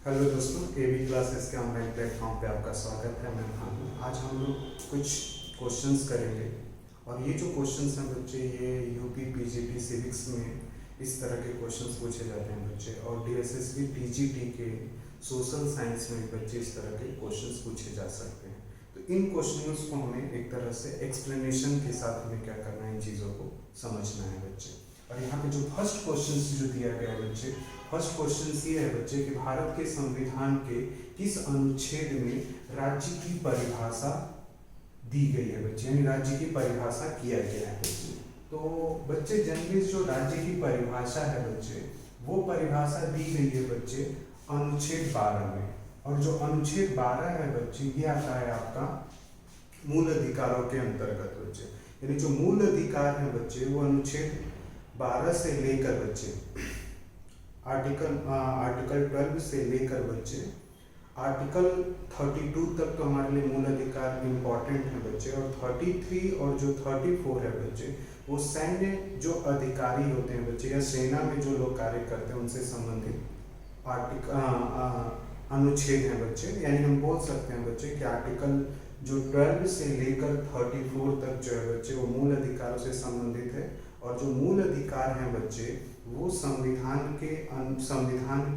Hello दोस्तों, केवी classes के online platform पे आपका स्वागत है। मैं भानु। आज हम लोग कुछ क्वेश्चंस करेंगे और ये जो क्वेश्चंस हैं बच्चे, ये यूपी पीजीटी सिविक्स में इस तरह के क्वेश्चंस पूछे जाते हैं बच्चे, और डीएसएसबी टीजीटी के सोशल साइंस में बच्चे इस तरह के क्वेश्चंस पूछे जा सकते हैं। तो इन क्वेश्चंस को हमें एक तरह से एक्सप्लेनेशन के साथ हमें क्या करना है, इन चीज़ों को समझना है बच्चे। और यहाँ पे जो फर्स्ट क्वेश्चन जो दिया गया है बच्चे, फर्स्ट क्वेश्चन ये है बच्चे कि भारत के संविधान के किस अनुच्छेद में राज्य की परिभाषा दी गई है बच्चे, यानी राज्य की परिभाषा किया गया है बच्चे। तो बच्चे जनरली जो राज्य की परिभाषा है बच्चे, वो परिभाषा दी गई है बच्चे अनुच्छेद 12 में। और जो अनुच्छेद 12 है बच्चे, ये आता है आपका मूल अधिकारों के अंतर्गत बच्चे। यानी जो मूल अधिकार है बच्चे, वो अनुच्छेद 12 से लेकर बच्चे आर्टिकल 12 से लेकर बच्चे आर्टिकल 32 तक तो हमारे लिए मूल अधिकार इम्पॉर्टेंट है बच्चे। और 33 और जो 34 है बच्चे, वो सैन्य जो अधिकारी होते हैं बच्चे, या सेना में जो लोग कार्य करते हैं उनसे संबंधित अनुच्छेद है बच्चे। यानी हम बोल सकते हैं बच्चे कि आर्टिकल जो 12 से लेकर 34 तक जो है बच्चे, वो मूल अधिकारों से संबंधित है। और जो मूल अधिकार हैं बच्चे, वो संविधान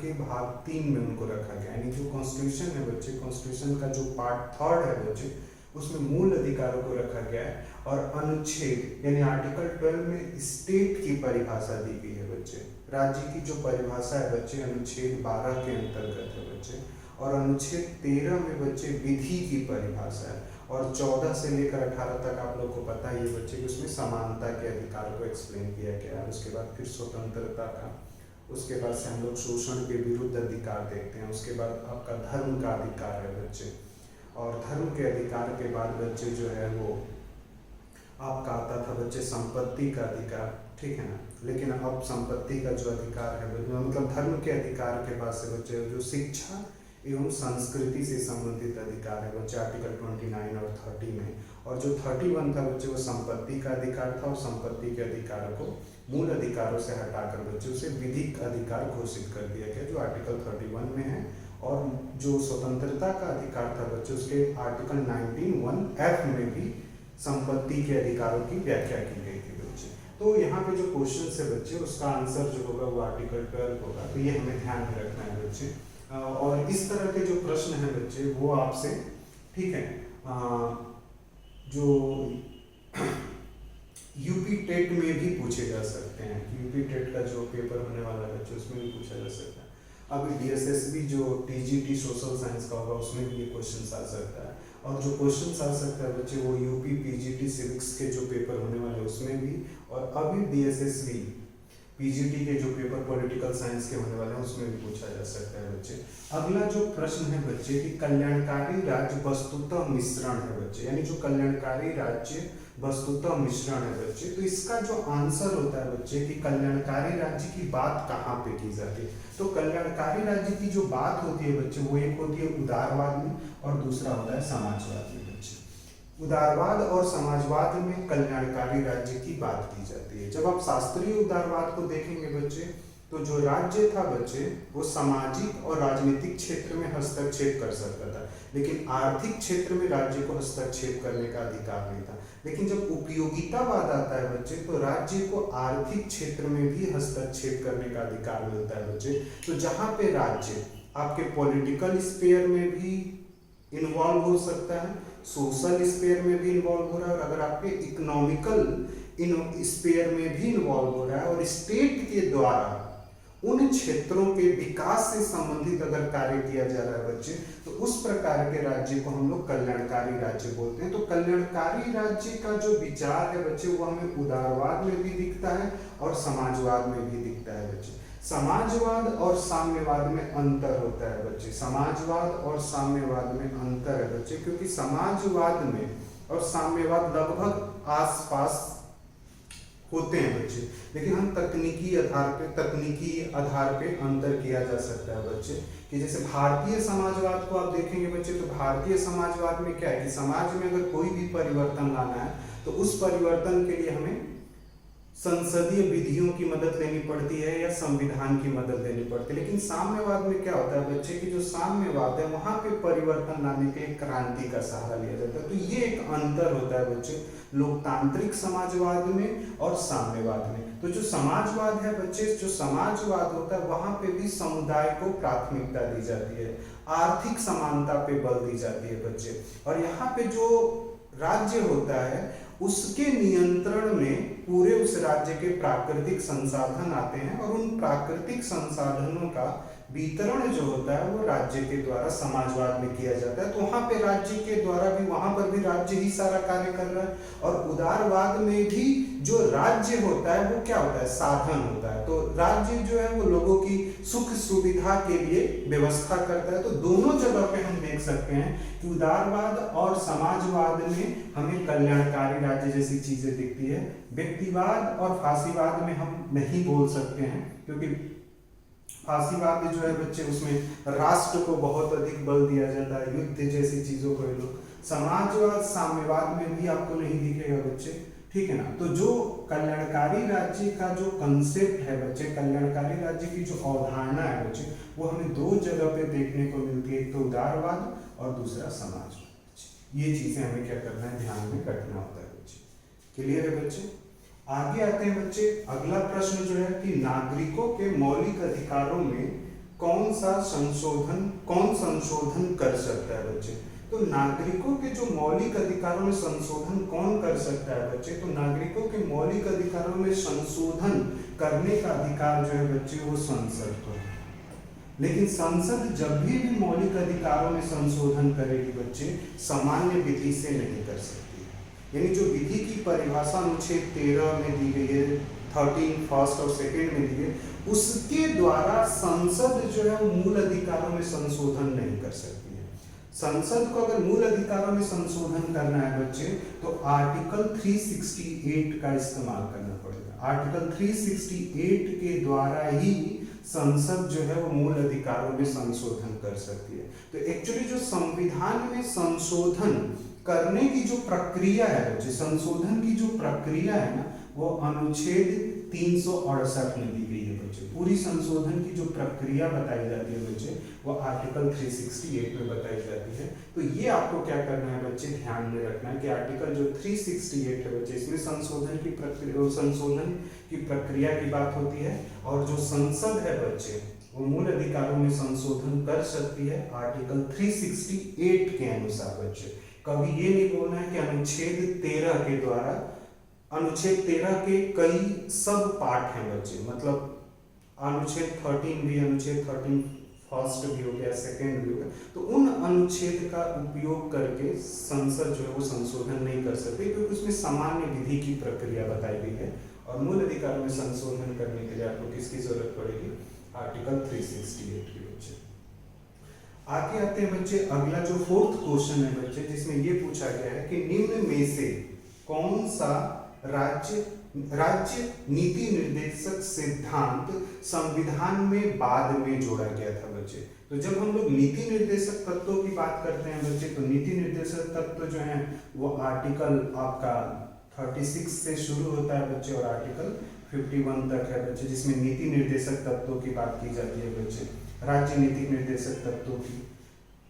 के भाग 3 में उनको रखा गया। यानी जो कॉन्स्टिट्यूशन है बच्चे, कॉन्स्टिट्यूशन का जो पार्ट 3 है बच्चे, उसमें मूल अधिकारों को रखा गया है। और अनुच्छेद यानी आर्टिकल 12 में स्टेट की परिभाषा दी गई है बच्चे। राज्य की जो परिभाषा है बच्चे, अनुच्छेद 12 के अंतर्गत है बच्चे। और अनुच्छेद 13 में बच्चे विधि की परिभाषा है। और 14 से लेकर 18 तक आप लोग को पता ही है बच्चे कि उसमें समानता के अधिकार को एक्सप्लेन किया गया है। उसके बाद फिर स्वतंत्रता का, उसके बाद से हम लोग शोषण के विरुद्ध अधिकार देखते हैं। उसके बाद आपका धर्म का अधिकार है बच्चे। और धर्म के अधिकार के बाद बच्चे जो है वो आपका आता था बच्चे संपत्ति का अधिकार, ठीक है ना। लेकिन अब संपत्ति का जो अधिकार है, मतलब धर्म के अधिकार के बाद से बच्चे जो शिक्षा एवं संस्कृति से संबंधित अधिकार है बच्चे, आर्टिकल 29 और 30 में। और जो 31 था बच्चे, वो संपत्ति का अधिकार था। और संपत्ति के अधिकार को मूल अधिकारों से हटाकर बच्चे उसे विधिक अधिकार घोषित कर दिया गया, जो आर्टिकल 31 में है। और जो स्वतंत्रता का अधिकार था बच्चे, उसके आर्टिकल 19(1)(f) में भी संपत्ति के अधिकारों की व्याख्या की गई थी बच्चे। तो यहाँ पे जो क्वेश्चन है बच्चे, उसका आंसर जो होगा वो आर्टिकल 12 होगा। तो ये हमें ध्यान में रखना है बच्चे। और इस तरह के जो प्रश्न हैं बच्चे, वो आपसे, ठीक है, जो यूपी टेट में भी पूछे जा सकते हैं। यूपी टेट का जो पेपर होने वाला है बच्चे, उसमें भी पूछा जा सकता है। अभी डीएसएसबी जो टीजीटी सोशल साइंस का होगा, उसमें भी ये क्वेश्चन आ सकता है। और जो क्वेश्चन आ सकता है बच्चे, वो यूपी पीजीटी सिविक्स के जो पेपर होने वाले हैं उसमें भी। और अभी डीएसएसबी पीजीटी के जो पेपर पॉलिटिकल साइंस के होने वाले हैं, उसमें भी पूछा जा सकता है बच्चे। अगला जो प्रश्न है बच्चे कि कल्याणकारी राज्य वस्तुतः मिश्रण है बच्चे, यानी जो कल्याणकारी राज्य वस्तुतः मिश्रण है बच्चे। तो इसका जो आंसर होता है बच्चे कि कल्याणकारी राज्य की बात कहाँ पे की जाती है। तो कल्याणकारी राज्य की जो बात होती है बच्चे, वो एक होती है उदारवाद में, और दूसरा होता है समाजवाद में बच्चे। उदारवाद और समाजवाद में कल्याणकारी राज्य की बात की जाती है। जब आप शास्त्रीय उदारवाद को देखेंगे बच्चे, तो जो राज्य था बच्चे, वो सामाजिक और राजनीतिक क्षेत्र में हस्तक्षेप कर सकता था, लेकिन आर्थिक क्षेत्र में राज्य को हस्तक्षेप करने का अधिकार नहीं था। लेकिन जब उपयोगितावाद आता है बच्चे, तो राज्य को आर्थिक क्षेत्र में भी हस्तक्षेप करने का अधिकार मिलता है बच्चे। तो जहाँ पे राज्य आपके पॉलिटिकल स्फीयर में भी इन्वॉल्व हो सकता है, सोशल स्फीयर में भी इन्वॉल्व हो रहा है, और अगर आपके इकोनॉमिकल स्फीयर में भी इन्वॉल्व हो रहा है, और स्टेट के द्वारा उन क्षेत्रों के विकास से संबंधित अगर कार्य किया जा रहा है बच्चे, तो उस प्रकार के राज्य को हम लोग कल्याणकारी राज्य बोलते हैं। तो कल्याणकारी राज्य का जो विचार है बच्चे, वो हमें उदारवाद में भी दिखता है और समाजवाद में भी दिखता है बच्चे। समाजवाद और साम्यवाद में अंतर होता है बच्चे। समाजवाद और साम्यवाद में अंतर है बच्चे, क्योंकि समाजवाद में और साम्यवाद लगभग आसपास होते हैं बच्चे, लेकिन हम तकनीकी आधार पे अंतर किया जा सकता है बच्चे। कि जैसे भारतीय समाजवाद को आप देखेंगे बच्चे, तो भारतीय समाजवाद में क्या है कि समाज में अगर कोई भी परिवर्तन लाना है, तो उस परिवर्तन के लिए हमें संसदीय विधियों की मदद लेनी पड़ती है या संविधान की मदद लेनी पड़ती है। लेकिन साम्यवाद में क्या होता है बच्चे की जो साम्यवाद है वहां पे परिवर्तन लाने के लिए क्रांति का सहारा लिया जाता है। तो ये एक अंतर होता है बच्चे लोकतांत्रिक समाजवाद में और साम्यवाद में। तो जो समाजवाद है बच्चे, जो समाजवाद होता है वहां पे भी समुदाय को प्राथमिकता दी जाती है, आर्थिक समानता पे बल दी जाती है बच्चे। और यहाँ पे जो राज्य होता है उसके नियंत्रण में पूरे उस राज्य के प्राकृतिक संसाधन आते हैं और उन प्राकृतिक संसाधनों का वितरण जो होता है वो राज्य के द्वारा समाजवाद में किया जाता है। तो वहां पे राज्य के द्वारा भी, वहां पर भी राज्य ही सारा कार्य कर रहा है। और उदारवाद में भी जो राज्य होता है वो क्या होता है, साधन होता है। तो राज्य जो है वो लोगों की सुख सुविधा के लिए व्यवस्था करता है। तो दोनों जगह पे हम देख सकते हैं कि उदारवाद और समाजवाद में हमें कल्याणकारी राज्य जैसी चीजें दिखती है। व्यक्तिवाद और फांसीवाद में हम नहीं बोल सकते हैं, क्योंकि फांसीवाद में जो है बच्चे उसमें राष्ट्र को बहुत अधिक बल दिया जाता है, युद्ध जैसी चीजों को ये लोग। समाजवाद साम्यवाद में भी आपको नहीं दिखेगा बच्चे, ठीक है ना। तो जो कल्याणकारी राज्य का जो कंसेप्ट है बच्चे, कल्याणकारी राज्य की जो अवधारणा है बच्चे, वो हमें दो जगह पे देखने को मिलती है, एक तो उदारवाद और दूसरा समाजवाद। ये चीजें हमें क्या करना है, ध्यान में रखना होता है बच्चे। क्लियर है बच्चे। आगे आते हैं बच्चे, अगला प्रश्न जो है कि नागरिकों के मौलिक अधिकारों में कौन संशोधन कर सकता है बच्चे। तो नागरिकों के जो मौलिक अधिकारों में संशोधन कौन कर सकता है बच्चे, तो नागरिकों के मौलिक अधिकारों में संशोधन करने का अधिकार जो है बच्चे वो संसद को है। लेकिन संसद जब भी मौलिक अधिकारों में संशोधन करेगी बच्चे, सामान्य विधि से नहीं कर सकती। यानी जो विधि की परिभाषा अनुच्छेद 13 में दी गई है, 13 फर्स्ट और सेकंड में दी है, उसके द्वारा संसद जो है वो मूल अधिकारों में संशोधन नहीं कर सकती है। संसद को अगर मूल अधिकारों में संशोधन करना है बच्चे, तो आर्टिकल 368 का इस्तेमाल करना पड़ेगा। आर्टिकल 368 के द्वारा ही संसद जो है वो मूल अधिकारों में संशोधन कर सकती है। तो एक्चुअली जो संविधान में संशोधन करने की जो प्रक्रिया है बच्चे, संशोधन की जो प्रक्रिया है ना, वो अनुच्छेद 368 में दी गई है बच्चे। पूरी संशोधन की जो प्रक्रिया बताई जाती है बच्चे, वो आर्टिकल 368 में बताई जाती है। तो ये आपको क्या करना है बच्चे, ध्यान में रखना है कि आर्टिकल जो 368 है बच्चे, इसमें संशोधन की प्रक्रिया की बात होती है। और जो संसद है बच्चे, वो मूल अधिकारों में संशोधन कर सकती है आर्टिकल 368 के अनुसार बच्चे। कभी ये नहीं बोलना है कि अनुच्छेद 13 के द्वारा, अनुच्छेद 13 के कई सब पार्ट हैं बच्चे, मतलब अनुच्छेद 13 भी, अनुच्छेद 13 फर्स्ट भी हो गया, सेकंड भी हो गया, तो उन अनुच्छेद का उपयोग करके संसद जो है वो संशोधन नहीं कर सकती, क्योंकि उसमें सामान्य विधि की प्रक्रिया बताई गई है। और मूल अधिकारों में संशोधन करने के लिए आपको किसकी जरूरत पड़ेगी, आर्टिकल 368 की बच्चे। आगे आते हैं बच्चे, अगला जो फोर्थ क्वेश्चन है बच्चे, जिसमें ये पूछा गया है कि निम्न में से कौन सा राज्य नीति निर्देशक सिद्धांत संविधान में बाद में जोड़ा गया था बच्चे। तो जब हम लोग नीति निर्देशक तत्वों की बात करते हैं बच्चे, तो नीति निर्देशक तत्व जो है वो आर्टिकल आपका 36 से शुरू होता है बच्चे और आर्टिकल 51 तक है बच्चे, जिसमें नीति निर्देशक तत्वों की बात की जाती है बच्चे। राज्य नीतिक निर्देशक तत्वों की,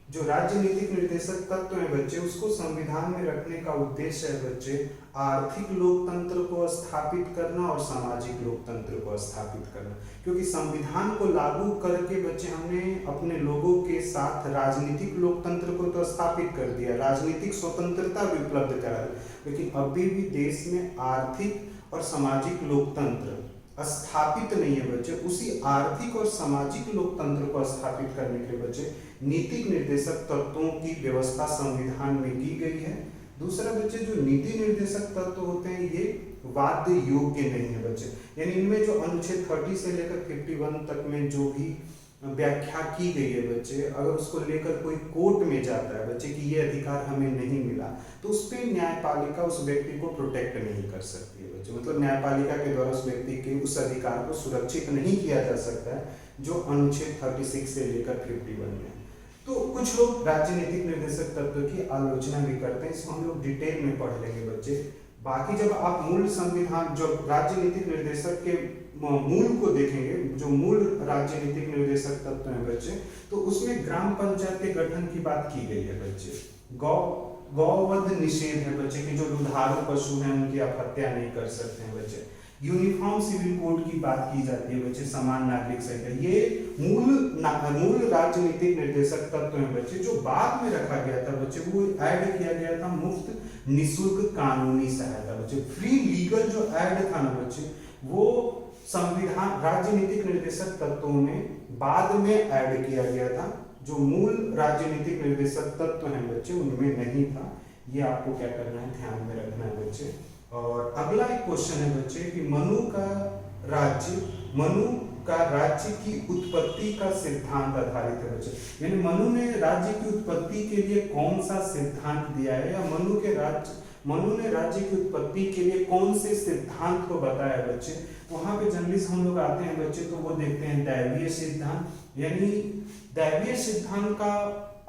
जो राज्य नीतिक निर्देशक तत्व है बच्चे, उसको संविधान में रखने का उद्देश्य है बच्चे आर्थिक लोकतंत्र को स्थापित करना और सामाजिक लोकतंत्र को स्थापित करना। क्योंकि संविधान को लागू करके बच्चे हमने अपने लोगों के साथ राजनीतिक लोकतंत्र को तो स्थापित कर दिया, राजनीतिक स्वतंत्रता भी उपलब्ध करा दी, लेकिन अभी भी देश में आर्थिक और सामाजिक लोकतंत्र स्थापित नहीं है बच्चे। उसी आर्थिक और सामाजिक लोकतंत्र को स्थापित करने के लिए बच्चे नीतिक निर्देशक तत्वों की व्यवस्था संविधान में की गई है। दूसरा बच्चे, जो नीति निर्देशक तत्व होते हैं ये वाद्य योग्य नहीं है बच्चे, यानी इनमें जो अनुच्छेद 30 से लेकर 51 तक में जो भी व्याख्या की गई है बच्चे, अगर उसको लेकर कोई कोर्ट में जाता है बच्चे कि ये अधिकार हमें नहीं मिला, तो उस पर न्यायपालिका उस व्यक्ति को प्रोटेक्ट नहीं कर सकती है बच्चे। मतलब न्यायपालिका के द्वारा उस व्यक्ति के उस अधिकार को सुरक्षित नहीं किया जा सकता है, जो अनुच्छेद 36 से लेकर 51 में। तो कुछ लोग राजनीतिक निर्देशक तत्व की आलोचना भी करते हैं, इसको हम लोग डिटेल में पढ़ लेंगे बच्चे बाकी जब आप मूल संविधान जो राज्य नीतिक निर्देशक के मूल को देखेंगे, जो मूल राजनीतिक निर्देशक तत्व हैं बच्चे, तो उसमें ग्राम पंचायत के गठन की बात की गई है बच्चे। गौवध निषेध है बच्चे कि जो दुधारू पशु हैं उनकी आप हत्या नहीं कर सकते हैं बच्चे। यूनिफॉर्म सिविल कोड की बात की जाती है बच्चे, समान नागरिक संहिता। ये मूल राजनीतिक निर्देशक तत्व हैं बच्चे। जो बाद में रखा गया था बच्चे, वो ऐड किया गया था मुफ्त निःशुल्क कानूनी सहायता बच्चे। फ्री लीगल जो ऐड था ना बच्चे, वो संविधान राजनीतिक निर्देशक तत्वों में बाद में ऐड किया गया था। जो मूल राजनीतिक निर्देशक तत्व हैं बच्चे उनमें नहीं था। ये आपको क्या करना है, ध्यान में रखना है बच्चे। और अगला एक क्वेश्चन है बच्चे कि मनु का राज्य की उत्पत्ति का सिद्धांत आधारित है बच्चे। यानी मनु ने राज्य की उत्पत्ति के लिए कौन सा सिद्धांत दिया है, या मनु ने राज्य की उत्पत्ति के लिए कौन से सिद्धांत को बताया बच्चे। वहां पे जनरली हम लोग आते हैं बच्चे तो वो देखते हैं दैवीय सिद्धांत। यानी दैवीय सिद्धांत का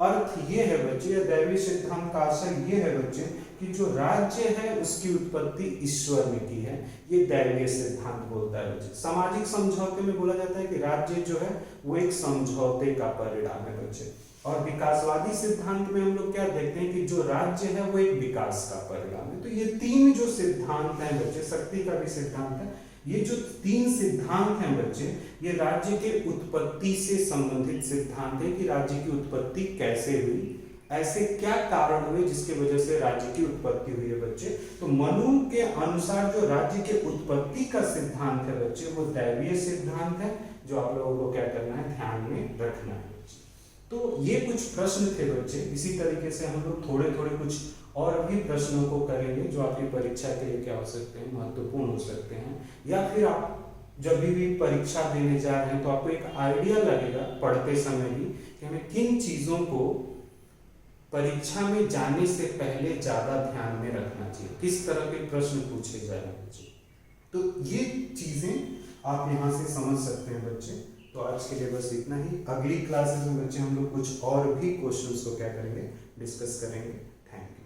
अर्थ ये है बच्चे, या दैवीय सिद्धांत का आशय ये है बच्चे कि जो राज्य है उसकी उत्पत्ति ईश्वर ने की है। ये दैवीय सिद्धांत बोलता है बच्चे। सामाजिक समझौते में बोला जाता है कि राज्य जो है वो एक समझौते का परिणाम है बच्चे। और विकासवादी सिद्धांत में हम लोग क्या देखते हैं कि जो राज्य है वो एक विकास का परिणाम है। तो ये तीन जो सिद्धांत हैं बच्चे, शक्ति का भी सिद्धांत है, ये जो तीन सिद्धांत हैं बच्चे, ये राज्य के उत्पत्ति से संबंधित सिद्धांत है कि राज्य की उत्पत्ति कैसे हुई, ऐसे क्या कारण हुए जिसके वजह से राज्य की उत्पत्ति हुई है बच्चे। तो मनु के अनुसार जो राज्य के उत्पत्ति का सिद्धांत है बच्चे, वो दैवीय सिद्धांत है, जो आप लोगों को क्या करना है, ध्यान में रखना है बच्चे। तो ये कुछ प्रश्न थे बच्चे। इसी तरीके से हम लोग थोड़े थोड़े कुछ और भी प्रश्नों को करेंगे जो आपकी परीक्षा के लिए क्या हो सकते हैं, महत्वपूर्ण हो सकते हैं। या फिर आप जब भी परीक्षा देने जा रहे हैं तो आपको एक आइडिया लगेगा पढ़ते समय भी कि हमें किन चीजों को परीक्षा में जाने से पहले ज्यादा ध्यान में रखना चाहिए, किस तरह के प्रश्न पूछे जाएंगे। तो ये चीजें आप यहाँ से समझ सकते हैं बच्चे। तो आज के लिए बस इतना ही। अगली क्लासेस में बच्चे हम लोग कुछ और भी क्वेश्चंस को क्या करेंगे, डिस्कस करेंगे। Thank you.